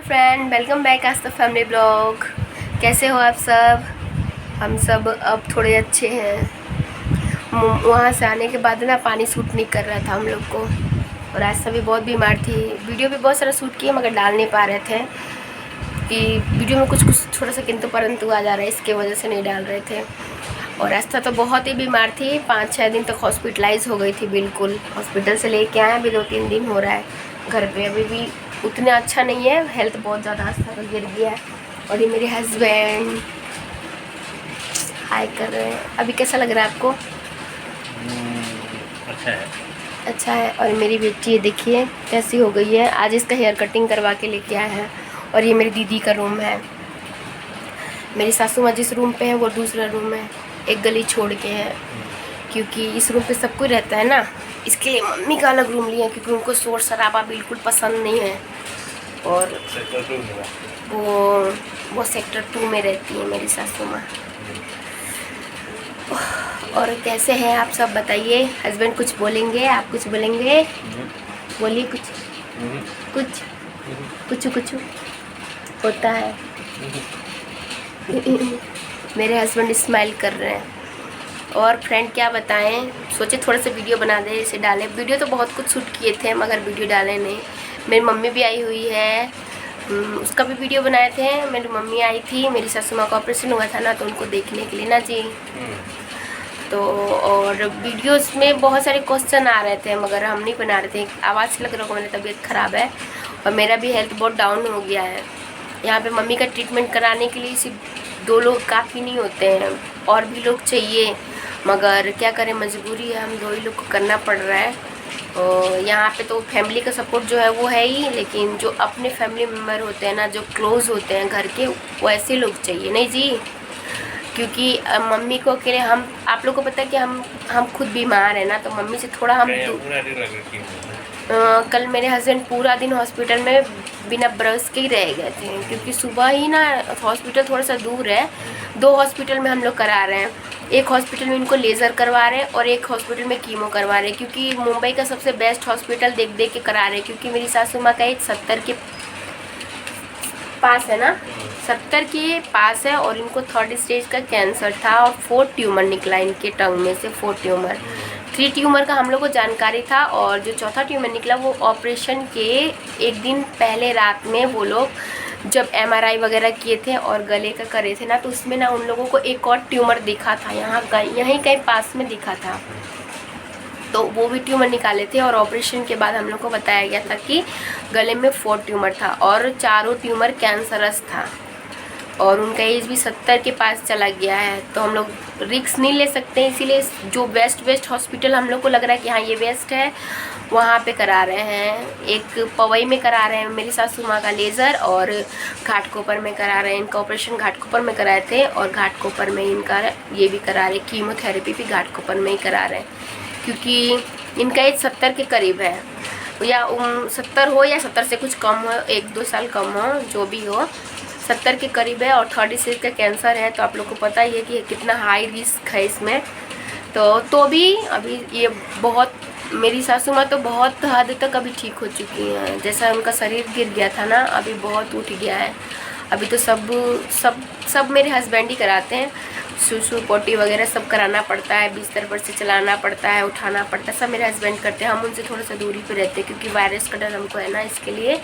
Friend, welcome back आज the family blog. कैसे हो आप सब? हम सब अब थोड़े अच्छे हैं। वहाँ से आने के बाद ना पानी सूट नहीं कर रहा था हम लोग को, और आज सभी बहुत बीमार थी। वीडियो भी बहुत सारा शूट किए मगर डाल नहीं पा रहे थे कि वीडियो में कुछ थोड़ा सा किंतु परंतु आ जा रहा है, इसके वजह से नहीं डाल रहे थे। और आस्था तो बहुत ही बीमार थी, 5-6 दिन तक हॉस्पिटलाइज हो गई थी। बिल्कुल हॉस्पिटल से लेके आए, अभी 2-3 दिन हो रहा है घर पे। अभी भी उतना अच्छा नहीं है, हेल्थ बहुत ज़्यादा आस्था का गिर गया है। और ये मेरे हस्बैंड हाय कर रहे हैं। अभी कैसा लग रहा है आपको? अच्छा है। अच्छा है। और मेरी बेटी देखिए कैसी हो गई है, आज इसका हेयर कटिंग करवा के लेके आया है। और ये मेरी दीदी का रूम है। मेरी सासू माँ जिस रूम पे है वो दूसरा रूम है, एक गली छोड़ के है, क्योंकि इस रूम पे सब कोई रहता है ना, इसके लिए मम्मी का अलग रूम लिया, क्योंकि उनको शोर शराबा बिल्कुल पसंद नहीं है। और वो सेक्टर 2 में रहती है मेरी सासू माँ। और कैसे हैं आप सब बताइए? हस्बैंड कुछ बोलेंगे, आप कुछ बोलेंगे? बोलिए कुछ कुछ कुछ कुछ होता है। मेरे हस्बैंड स्माइल कर रहे हैं। और फ्रेंड क्या बताएं, सोचे थोड़ा सा वीडियो बना दें, इसे डालें। वीडियो तो बहुत कुछ शूट किए थे मगर वीडियो डाले नहीं। मेरी मम्मी भी आई हुई है, उसका भी वीडियो बनाए थे। मेरी मम्मी आई थी, मेरी सासू माँ का ऑपरेशन हुआ था ना, तो उनको देखने के लिए ना जी। तो और वीडियोस में बहुत सारे क्वेश्चन आ रहे थे मगर हम नहीं बना रहे थे। आवाज़ से लग रहा होगा मेरी तबीयत ख़राब है और मेरा भी हेल्थ बहुत डाउन हो गया है। यहाँ पे मम्मी का ट्रीटमेंट कराने के लिए सिर्फ 2 लोग काफ़ी नहीं होते हैं, और भी लोग चाहिए, मगर क्या करें, मजबूरी है, हम 2 ही लोग को करना पड़ रहा है। और यहाँ पे तो फैमिली का सपोर्ट जो है वो है ही, लेकिन जो अपने फैमिली मेम्बर होते हैं ना, जो क्लोज़ होते हैं घर के, वो ऐसे लोग चाहिए नहीं जी। क्योंकि मम्मी को अकेले हम, आप लोग को पता है कि हम खुद बीमार हैं ना, तो मम्मी से थोड़ा हम कल मेरे हस्बैंड पूरा दिन हॉस्पिटल में बिना ब्रश के ही रह गए थे, क्योंकि सुबह ही ना हॉस्पिटल थोड़ा सा दूर है। 2 हॉस्पिटल में हम लोग करा रहे हैं। एक हॉस्पिटल में इनको लेज़र करवा रहे हैं और एक हॉस्पिटल में कीमो करवा रहे हैं, क्योंकि मुंबई का सबसे बेस्ट हॉस्पिटल देख देख के करा रहे हैं। क्योंकि मेरी सासू माँ का एज 70 के पास है ना, 70 के पास है, और इनको 3rd स्टेज का कैंसर था और 4 ट्यूमर निकला इनके टंग में से। 4 ट्यूमर, 3 ट्यूमर का हम लोग को जानकारी था, और जो 4था ट्यूमर निकला वो ऑपरेशन के एक दिन पहले रात में वो लोग जब MRI वगैरह किए थे और गले का करे थे ना, तो उसमें ना उन लोगों को एक और ट्यूमर दिखा था, यहीं कहीं पास में दिखा था। तो वो भी ट्यूमर निकाले थे, और ऑपरेशन के बाद हम लोग को बताया गया था कि गले में 4 ट्यूमर था और चारों ट्यूमर कैंसरस था, और उनका एज भी 70 के पास चला गया है। तो हम लोग रिस्क नहीं ले सकते, इसीलिए जो बेस्ट हॉस्पिटल हम लोग को लग रहा है कि हाँ ये बेस्ट है, वहाँ पे करा रहे हैं। एक पवई में करा रहे हैं मेरी सासू माँ का लेज़र, और घाटकोपर में करा रहे हैं। इनका ऑपरेशन घाटकोपर में कराए थे, और घाटकोपर में इनका ये भी करा रहे, कीमोथेरेपी भी घाटकोपर में ही करा रहे हैं, क्योंकि इनका एज 70 के करीब है, या 70 हो या 70 से कुछ कम हो, 1-2 साल कम हो, जो भी हो, 70 के करीब है, और 3rd स्टेज का कैंसर है। तो आप लोग को पता ही है कि कितना हाई रिस्क है इसमें। तो भी अभी ये बहुत, मेरी सासू माँ तो बहुत हद तक अभी ठीक हो चुकी हैं। जैसा उनका शरीर गिर गया था ना, अभी बहुत उठ गया है। अभी तो सब मेरे हस्बैंड ही कराते हैं। सुसु पोटी वगैरह सब कराना पड़ता है, बिस्तर पर से चलाना पड़ता है, उठाना पड़ता है, सब मेरे हस्बैंड करते हैं। हम उनसे थोड़ा सा दूरी पे रहते हैं, क्योंकि वायरस का डर हमको है ना, इसके लिए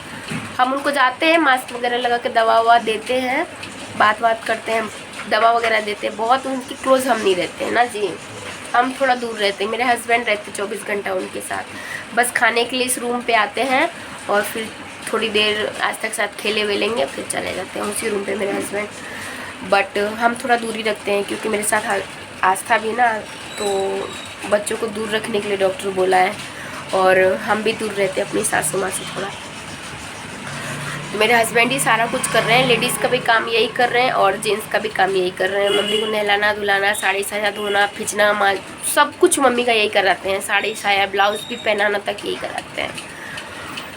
हम उनको जाते हैं, मास्क वगैरह लगा के दवा ववा देते हैं, बात करते हैं, दवा वगैरह देते हैं। बहुत उनकी क्लोज हम नहीं रहते हैं ना जी, हम थोड़ा दूर रहते हैं। मेरे हस्बैंड रहते 24 घंटा उनके साथ, बस खाने के लिए इस रूम पे आते हैं, और फिर थोड़ी देर आज तक साथ खेले वेलेंगे, फिर चले जाते हैं उसी रूम पे मेरे हस्बैंड। बट हम थोड़ा दूरी रखते हैं, क्योंकि मेरे साथ आस्था भी ना, तो बच्चों को दूर रखने के लिए डॉक्टर बोला है, और हम भी दूर रहते हैं अपनी सासू माँ से थोड़ा। तो मेरे हस्बैंड ही सारा कुछ कर रहे हैं, लेडीज़ का भी काम यही कर रहे हैं और जेंट्स का भी काम यही कर रहे हैं। मम्मी को नहलाना धुलाना, साड़ी साया धोना, खींचना, माल, सब कुछ मम्मी का यही कराते हैं। साड़ी साया ब्लाउज़ भी पहनाना तक यही कराते हैं।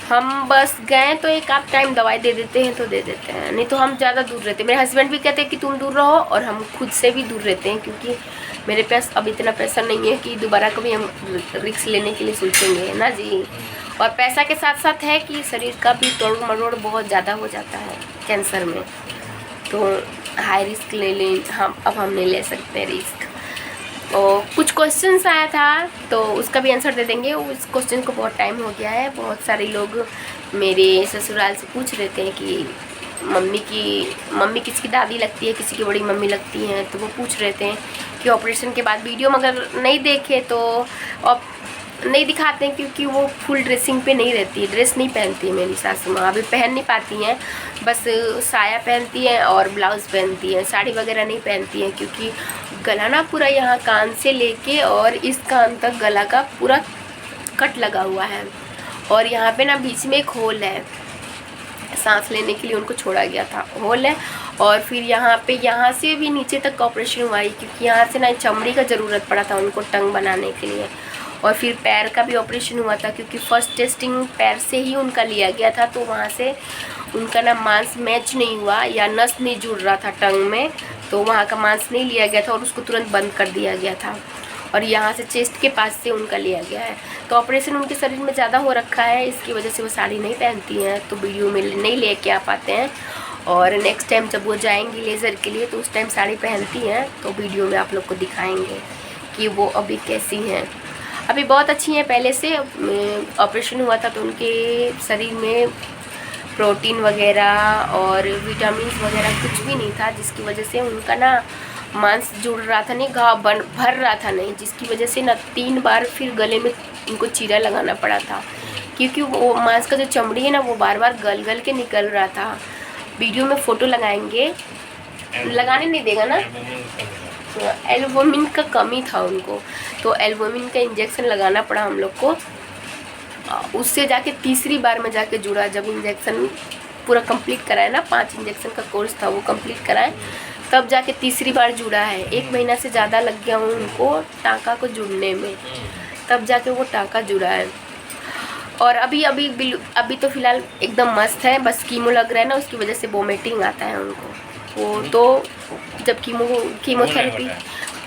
हम बस गए तो एक आध टाइम दवाई दे देते हैं तो दे देते हैं, नहीं तो हम ज़्यादा दूर रहते हैं। मेरे हस्बैंड भी कहते हैं कि तुम दूर रहो, और हम खुद से भी दूर रहते हैं, क्योंकि मेरे पास अब इतना पैसा नहीं है कि दोबारा कभी हम रिस्क लेने के लिए सोचेंगे ना जी। और पैसा के साथ साथ है कि शरीर का भी तोड़ मरोड़ बहुत ज़्यादा हो जाता है कैंसर में, तो हाई रिस्क ले लें हम, अब हम नहीं ले सकते रिस्क। और कुछ क्वेश्चंस आया था तो उसका भी आंसर दे देंगे। उस क्वेश्चन को बहुत टाइम हो गया है, बहुत सारे लोग मेरे ससुराल से पूछ रहे थे कि मम्मी किसकी दादी लगती है, किसी की बड़ी मम्मी लगती हैं, तो वो पूछ रहे थे कि ऑपरेशन के बाद वीडियो मगर नहीं देखे तो अब नहीं दिखाते हैं, क्योंकि वो फुल ड्रेसिंग पे नहीं रहती है, ड्रेस नहीं पहनती है मेरी सासू माँ, अभी पहन नहीं पाती हैं, बस साया पहनती हैं और ब्लाउज़ पहनती हैं, साड़ी वगैरह नहीं पहनती हैं, क्योंकि गला ना पूरा यहाँ कान से लेके और इस कान तक गला का पूरा कट लगा हुआ है, और यहाँ पे ना बीच में एक होल है, सांस लेने के लिए उनको छोड़ा गया था, होल है। और फिर यहाँ से भी नीचे तक का ऑपरेशन हुआ है, क्योंकि यहाँ से ना चमड़ी का ज़रूरत पड़ा था उनको टंग बनाने के लिए। और फिर पैर का भी ऑपरेशन हुआ था, क्योंकि फर्स्ट टेस्टिंग पैर से ही उनका लिया गया था, तो वहाँ से उनका ना मांस मैच नहीं हुआ या नस नहीं जुड़ रहा था टंग में, तो वहाँ का मांस नहीं लिया गया था और उसको तुरंत बंद कर दिया गया था, और यहाँ से चेस्ट के पास से उनका लिया गया है। तो ऑपरेशन उनके शरीर में ज़्यादा हो रखा है, इसकी वजह से वो साड़ी नहीं पहनती हैं, तो वीडियो में नहीं लेके आ पाते हैं। और नेक्स्ट टाइम जब वो जाएंगी लेज़र के लिए तो उस टाइम साड़ी पहनती हैं, तो वीडियो में आप लोग को दिखाएंगे कि वो अभी कैसी हैं। अभी बहुत अच्छी हैं, पहले से ऑपरेशन हुआ था तो उनके शरीर में प्रोटीन वगैरह और विटामिन वगैरह कुछ भी नहीं था, जिसकी वजह से उनका ना मांस जुड़ रहा था नहीं, घाव भर रहा था नहीं, जिसकी वजह से ना 3 बार फिर गले में उनको चीरा लगाना पड़ा था, क्योंकि वो मांस का जो चमड़ी है ना वो बार बार गल के निकल रहा था। वीडियो में फ़ोटो लगाएंगे, लगाने नहीं देगा ना, एल्बुमिन का कमी था उनको, तो एल्बुमिन का इंजेक्शन लगाना पड़ा हम लोग को। उससे जाके तीसरी बार में जाके जुड़ा, जब इंजेक्शन पूरा कंप्लीट कराए ना, 5 इंजेक्शन का कोर्स था वो कंप्लीट कराए, तब जाके तीसरी बार जुड़ा है। 1 महीना से ज़्यादा लग गया उनको टाँका को जुड़ने में, तब जाके वो टाँका जुड़ा है। और अभी तो फ़िलहाल एकदम मस्त है, बस कीमो लग रहा है ना, उसकी वजह से वोमिटिंग आता है उनको। वो तो जब कीमोथेरेपी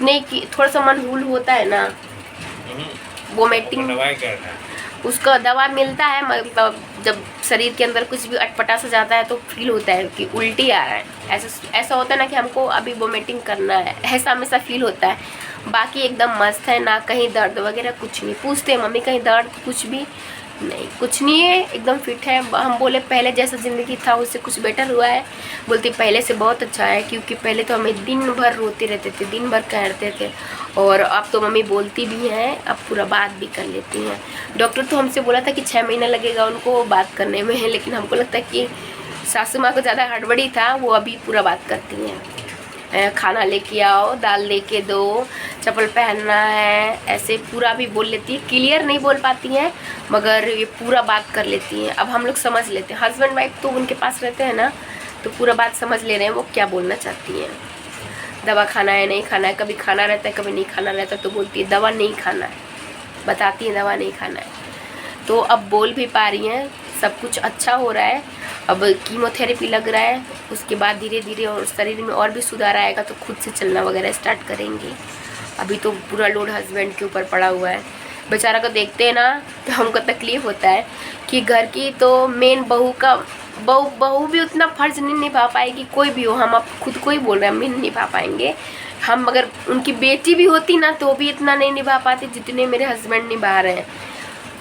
नहीं की, थोड़ा सा मन हुल होता है ना, वोमिटिंग, उसका दवा मिलता है, मतलब जब शरीर के अंदर कुछ भी अटपटा सा जाता है तो फील होता है कि उल्टी आ रहा है, ऐसा होता है ना कि हमको अभी वोमिटिंग करना है, ऐसा हमेशा फील होता है। बाकी एकदम मस्त है, ना कहीं दर्द वगैरह कुछ नहीं। पूछते हैं मम्मी कहीं दर्द, कुछ भी नहीं, कुछ नहीं है, एकदम फिट है। हम बोले पहले जैसा ज़िंदगी था उससे कुछ बेटर हुआ है, बोलती पहले से बहुत अच्छा है, क्योंकि पहले तो हमें दिन भर रोते रहते थे, दिन भर कहते थे, और अब तो मम्मी बोलती भी हैं, अब पूरा बात भी कर लेती हैं। डॉक्टर तो हमसे बोला था कि 6 महीना लगेगा उनको बात करने में, लेकिन हमको लगता है कि सासू माँ को ज़्यादा हड़बड़ी था, वो अभी पूरा बात करती हैं। खाना लेके आओ, दाल लेके दो, चप्पल पहनना है, ऐसे पूरा भी बोल लेती है। क्लियर नहीं बोल पाती हैं मगर ये पूरा बात कर लेती हैं। अब हम लोग समझ लेते हैं, हस्बैंड वाइफ तो उनके पास रहते हैं ना, तो पूरा बात समझ ले रहे हैं वो क्या बोलना चाहती हैं। दवा खाना है, नहीं खाना है, कभी खाना रहता है कभी नहीं खाना रहता, तो बोलती है दवा नहीं खाना है, बताती है दवा नहीं खाना है। तो अब बोल भी पा रही हैं, सब कुछ अच्छा हो रहा है। अब कीमोथेरेपी लग रहा है, उसके बाद धीरे धीरे और शरीर में और भी सुधार आएगा तो खुद से चलना वगैरह स्टार्ट करेंगे। अभी तो पूरा लोड हस्बैंड के ऊपर पड़ा हुआ है, बेचारा को देखते हैं ना तो हमको तकलीफ़ होता है कि घर की तो मेन बहू भी उतना फ़र्ज़ नहीं निभा पाएगी, कोई भी हो। हम अब खुद को ही बोल रहे हैं, हम नहीं निभा पाएंगे। हम अगर उनकी बेटी भी होती ना तो भी इतना नहीं निभा पाती जितने मेरे हस्बैंड निभा रहे हैं।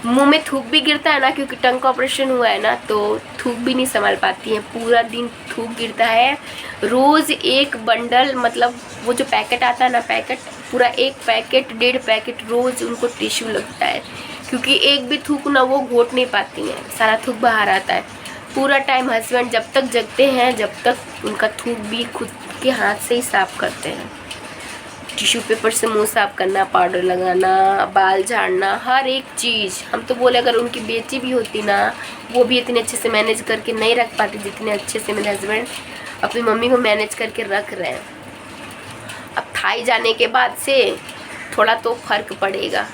मुंह में थूक भी गिरता है ना, क्योंकि टंग का ऑपरेशन हुआ है ना, तो थूक भी नहीं संभाल पाती हैं, पूरा दिन थूक गिरता है। रोज़ एक बंडल, मतलब वो जो पैकेट आता है ना, पैकेट पूरा 1 पैकेट 1.5 पैकेट रोज़ उनको टिश्यू लगता है, क्योंकि एक भी थूक ना वो घोट नहीं पाती हैं, सारा थूक बाहर आता है। पूरा टाइम हस्बैंड जब तक जगते हैं जब तक उनका थूक भी खुद के हाथ से ही साफ़ करते हैं। टिश्यू पेपर से मुंह साफ करना, पाउडर लगाना, बाल झाड़ना, हर एक चीज़। हम तो बोले अगर उनकी बेटी भी होती ना, वो भी इतने अच्छे से मैनेज करके नहीं रख पाती जितने अच्छे से मेरे हस्बैंड अपनी मम्मी को मैनेज करके रख रहे हैं। अब थाई जाने के बाद से थोड़ा तो फ़र्क पड़ेगा,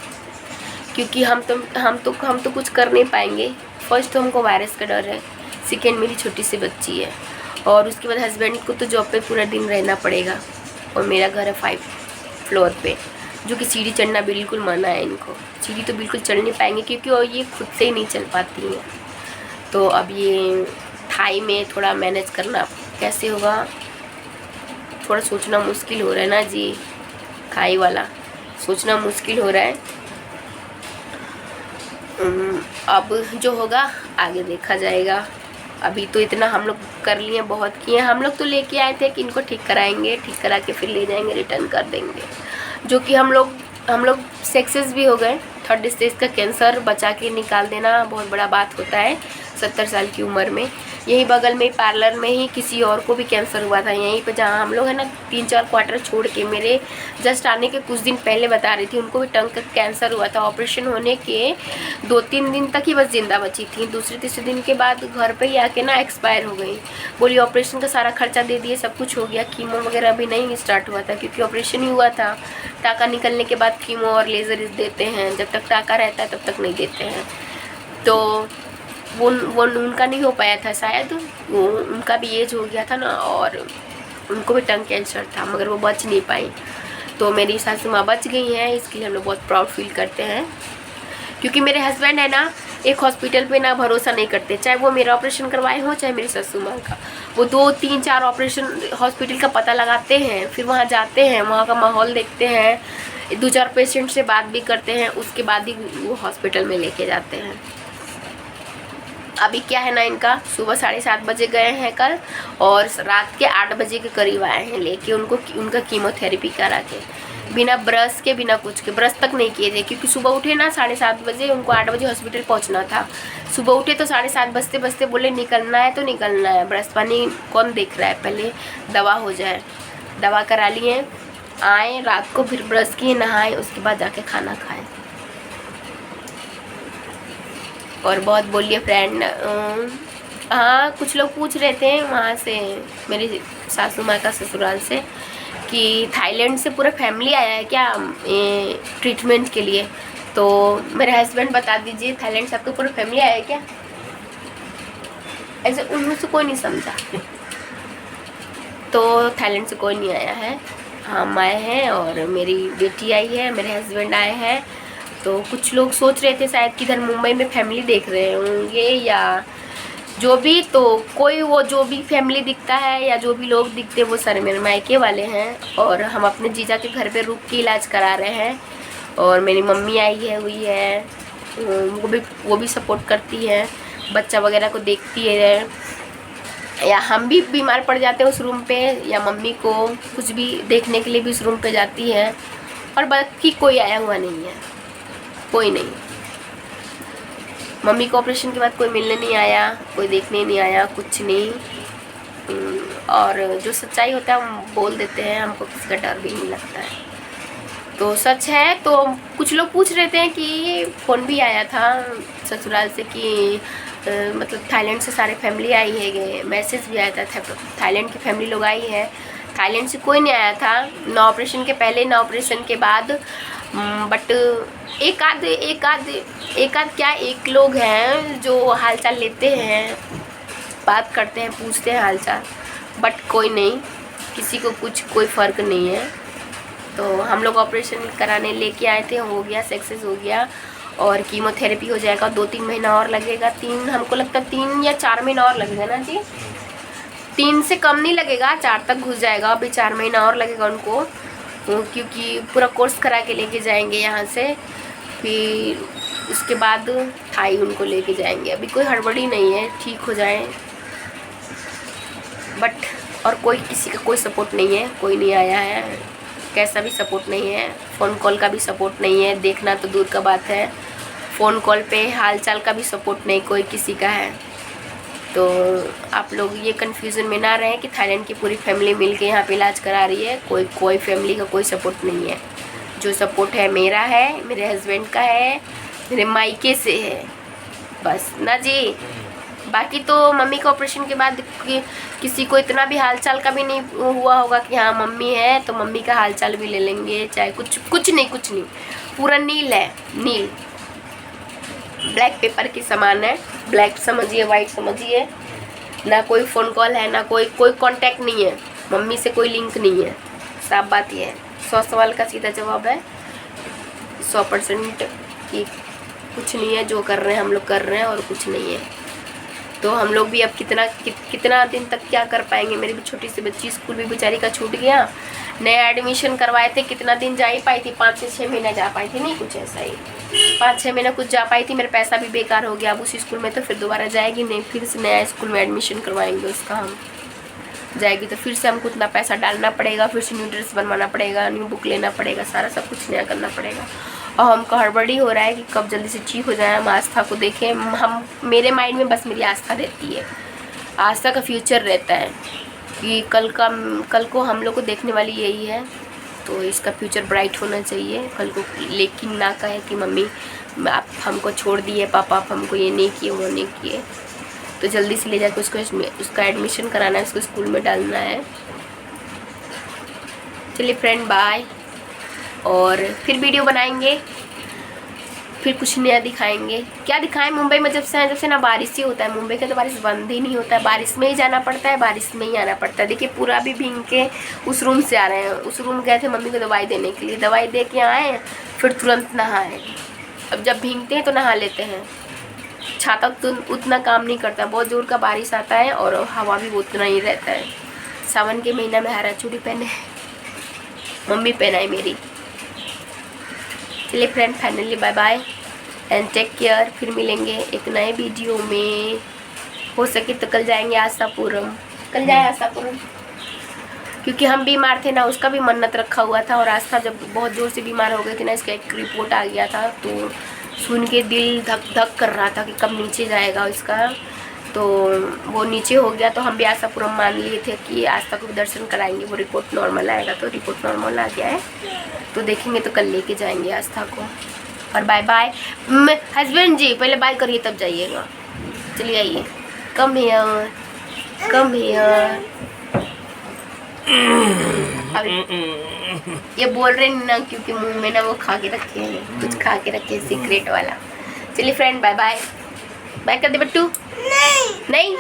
क्योंकि हम तो कुछ कर नहीं पाएंगे। फर्स्ट तो हमको वायरस का डर है, सेकेंड मेरी छोटी सी बच्ची है, और उसके बाद हस्बैंड को तो जॉब पे पूरा दिन रहना पड़ेगा, और मेरा घर है 5 फ्लोर पे, जो कि सीढ़ी चढ़ना बिल्कुल मना है इनको। सीढ़ी तो बिल्कुल चढ़ नहीं पाएंगे क्योंकि वो ये खुद से ही नहीं चल पाती हैं। तो अब ये थाई में थोड़ा मैनेज करना कैसे होगा, थोड़ा सोचना मुश्किल हो रहा है ना जी। थाई वाला सोचना मुश्किल हो रहा है। अब जो होगा आगे देखा जाएगा। अभी तो इतना हम लोग कर लिए, बहुत किए। हम लोग तो लेके आए थे कि इनको ठीक कराएंगे, ठीक करा के फिर ले जाएंगे, रिटर्न कर देंगे, जो कि हम लोग सक्सेस भी हो गए। 3rd स्टेज का कैंसर बचा के निकाल देना बहुत बड़ा बात होता है 70 साल की उम्र में। यही बगल में पार्लर में ही किसी और को भी कैंसर हुआ था, यहीं पे जहाँ हम लोग है ना 3-4 क्वार्टर छोड़ के। मेरे जस्ट आने के कुछ दिन पहले बता रही थी, उनको भी टंग का कैंसर हुआ था। ऑपरेशन होने के 2-3 दिन तक ही बस जिंदा बची थी, दूसरे-तीसरे दिन के बाद घर पे ही आके ना एक्सपायर हो गई। बोली ऑपरेशन का सारा खर्चा दे दिए, सब कुछ हो गया, कीमो वगैरह अभी नहीं स्टार्ट हुआ था क्योंकि ऑपरेशन ही हुआ था। टाका निकलने के बाद कीमो और लेज़र देते हैं, जब तक टाका रहता है तब तक नहीं देते हैं। तो वो उनका नहीं हो पाया था शायद, वो उनका भी एज हो गया था ना, और उनको भी टंग कैंसर था, मगर वो बच नहीं पाई। तो मेरी सासू माँ बच गई हैं, इसके लिए हम लोग बहुत प्राउड फील करते हैं। क्योंकि मेरे हस्बैंड है ना, एक हॉस्पिटल पे ना भरोसा नहीं करते, चाहे वो मेरा ऑपरेशन करवाए हो चाहे मेरी सासू माँ का। वो 2-3-4 ऑपरेशन हॉस्पिटल का पता लगाते हैं, फिर वहाँ जाते हैं, वहाँ का माहौल देखते हैं, 2-4 पेशेंट से बात भी करते हैं, उसके बाद ही वो हॉस्पिटल में लेके जाते हैं। अभी क्या है ना, इनका सुबह 7:30 बजे गए हैं कल, और रात के 8 बजे के करीब आए हैं लेके उनका कीमोथेरेपी करा के, बिना ब्रश के, बिना कुछ के। ब्रश तक नहीं किए थे क्योंकि सुबह उठे ना 7:30 बजे, उनको 8 बजे हॉस्पिटल पहुंचना था। सुबह उठे तो 7:30 बजते बजते बोले निकलना है तो निकलना है, ब्रश पानी कौन देख रहा है, पहले दवा हो जाए। दवा करा लिए, आए रात को, फिर ब्रश किए, नहाए, उसके बाद जाके खाना खाए। और बहुत बोलिए फ्रेंड। हाँ, कुछ लोग पूछ रहे थे वहाँ से, मेरी सासू माँ का ससुराल से, कि थाईलैंड से पूरा फैमिली आया है क्या ट्रीटमेंट के लिए। तो मेरे हस्बैंड बता दीजिए, थाईलैंड से आपका पूरा फैमिली आया है क्या? ऐसे उनमें से कोई नहीं समझा। तो थाईलैंड से कोई नहीं आया है, हम आए हैं और मेरी बेटी आई है, मेरे हस्बैंड आए हैं। तो कुछ लोग सोच रहे थे शायद कि इधर मुंबई में फैमिली देख रहे होंगे या जो भी, तो कोई वो जो भी फैमिली दिखता है या जो भी लोग दिखते हैं वो सारे मेरे मायके वाले हैं। और हम अपने जीजा के घर पे रुक के इलाज करा रहे हैं। और मेरी मम्मी आई हुई है, वो भी सपोर्ट करती है, बच्चा वगैरह को देखती है। या हम भी बीमार पड़ जाते हैं उस रूम पे, या मम्मी को कुछ भी देखने के लिए भी उस रूम पे जाती है। और बाकी कोई आया हुआ नहीं है, कोई नहीं। मम्मी को ऑपरेशन के बाद कोई मिलने नहीं आया, कोई देखने नहीं आया, कुछ नहीं। और जो सच्चाई होता है हम बोल देते हैं, हमको किसी का डर भी नहीं लगता है, तो सच है। तो कुछ लोग पूछ रहे थे कि फ़ोन भी आया था ससुराल से कि मतलब थाईलैंड से सारे फैमिली आई है, मैसेज भी आया था थाईलैंड की फैमिली लोग आई है। थाईलैंड से कोई नहीं आया था, ना ऑपरेशन के पहले ना ऑपरेशन के बाद। बट एक आध क्या एक लोग हैं जो हालचाल लेते हैं, बात करते हैं, पूछते हैं हालचाल, बट कोई नहीं, किसी को कुछ कोई फ़र्क नहीं है। तो हम लोग ऑपरेशन कराने लेके आए थे, हो गया, सक्सेस हो गया। और कीमोथेरेपी हो जाएगा, 2-3 महीना और लगेगा, हमको लगता है 3 या 4 महीना और लगेगा ना जी। 3 से कम नहीं लगेगा, 4 तक घुस जाएगा। अभी 4 महीना और लगेगा उनको, क्योंकि पूरा कोर्स करा के लेके जाएंगे यहाँ से, फिर उसके बाद थाई उनको लेके जाएंगे। अभी कोई हड़बड़ी नहीं है, ठीक हो जाए। बट और कोई किसी का कोई सपोर्ट नहीं है, कोई नहीं आया है, कैसा भी सपोर्ट नहीं है, फ़ोन कॉल का भी सपोर्ट नहीं है, देखना तो दूर का बात है, फ़ोन कॉल पे हालचाल का भी सपोर्ट नहीं कोई किसी का है। तो आप लोग ये कन्फ्यूज़न में ना रहें कि थाईलैंड की पूरी फैमिली मिलके यहाँ पे इलाज करा रही है, कोई फैमिली का कोई सपोर्ट नहीं है। जो सपोर्ट है मेरा है, मेरे हस्बैंड का है, मेरे मायके से है, बस ना जी। बाकी तो मम्मी का ऑपरेशन के बाद किसी को इतना भी हालचाल का भी नहीं हुआ होगा कि हाँ मम्मी है तो मम्मी का हालचाल भी ले लेंगे, चाहे कुछ नहीं, पूरा नील है, नील ब्लैक पेपर की समान है। ब्लैक समझिए, वाइट समझिए, ना कोई फ़ोन कॉल है, ना कोई कांटेक्ट नहीं है, मम्मी से कोई लिंक नहीं है, साफ बात ये है। 100 सवाल का सीधा जवाब है। 100% कि कुछ नहीं है, जो कर रहे हैं हम लोग कर रहे हैं और कुछ नहीं है। तो हम लोग भी अब कितना दिन तक क्या कर पाएंगे। मेरी भी छोटी सी बच्ची स्कूल भी बेचारी का छूट गया, नया एडमिशन करवाए थे, कितना दिन जा ही पाई थी, 5 से 6 महीना जा पाई थी, नहीं कुछ ऐसा ही 5-6 महीना कुछ जा पाई थी। मेरा पैसा भी बेकार हो गया अब उसी स्कूल में, तो फिर दोबारा जाएगी नहीं, फिर से नया स्कूल में एडमिशन करवाएंगे उसका हम। जाएगी तो फिर से हमको उतना पैसा डालना पड़ेगा, फिर से न्यू ड्रेस बनवाना पड़ेगा, न्यू बुक लेना पड़ेगा, सारा सब कुछ नया करना पड़ेगा। और हमको हड़बड़ी हो रहा है कि कब जल्दी से ठीक हो जाए, हम आस्था को देखें। हम मेरे माइंड में बस मेरी आस्था रहती है, आस्था का फ्यूचर रहता है कि कल को हम लोग को देखने वाली यही है, तो इसका फ्यूचर ब्राइट होना चाहिए कल को। लेकिन ना कहे कि मम्मी आप हमको छोड़ दिए, पापा आप हमको ये नहीं किए वो नहीं किए। तो जल्दी से ले जाकर उसका एडमिशन कराना है, उसको स्कूल में डालना है। चलिए फ्रेंड बाय, और फिर वीडियो बनाएंगे, फिर कुछ नया दिखाएंगे। क्या दिखाएं, मुंबई में जब से ना बारिश ही होता है, मुंबई का तो बारिश बंद ही नहीं होता है, बारिश में ही जाना पड़ता है, बारिश में ही आना पड़ता है। देखिए पूरा भी भींग के उस रूम से आ रहे हैं, उस रूम गए थे मम्मी को दवाई देने के लिए, दवाई दे के आए फिर तुरंत नहाए। अब जब भींगते हैं तो नहा लेते हैं, छाता तो उतना काम नहीं करता, बहुत ज़ोर का बारिश आता है और हवा भी उतना ही रहता है। सावन के महीना में हरा चूड़ी पहने मम्मी पहनाई मेरी। चलिए friend finally bye bye and take care, फिर मिलेंगे एक नए वीडियो में। हो सके तो कल जाएंगे आशापुरम, कल जाए आशापुरम, क्योंकि हम बीमार थे ना, उसका भी मन्नत रखा हुआ था। और आस्था जब बहुत ज़ोर से बीमार हो गई थी ना, इसका एक रिपोर्ट आ गया था, तो सुन के दिल धक धक कर रहा था कि कब नीचे जाएगा इसका। तो वो नीचे हो गया, तो हम भी आशापुरम मान लिए थे कि आस्था को भी दर्शन कराएंगे, वो रिपोर्ट नॉर्मल आएगा। तो रिपोर्ट नॉर्मल आ गया है, तो देखेंगे तो कल लेके जाएंगे आस्था को। और बाय बाय हस्बैंड जी, पहले बाय करिए तब जाइएगा। चलिए आइए, कम हियर कम हियर। ये बोल रहे ना क्योंकि मुंह में ना वो खा के रखे हैं, कुछ खा के रखे हैं सीक्रेट वाला। चलिए फ्रेंड बाय बाय, बाय कर दे बट्टू। नहीं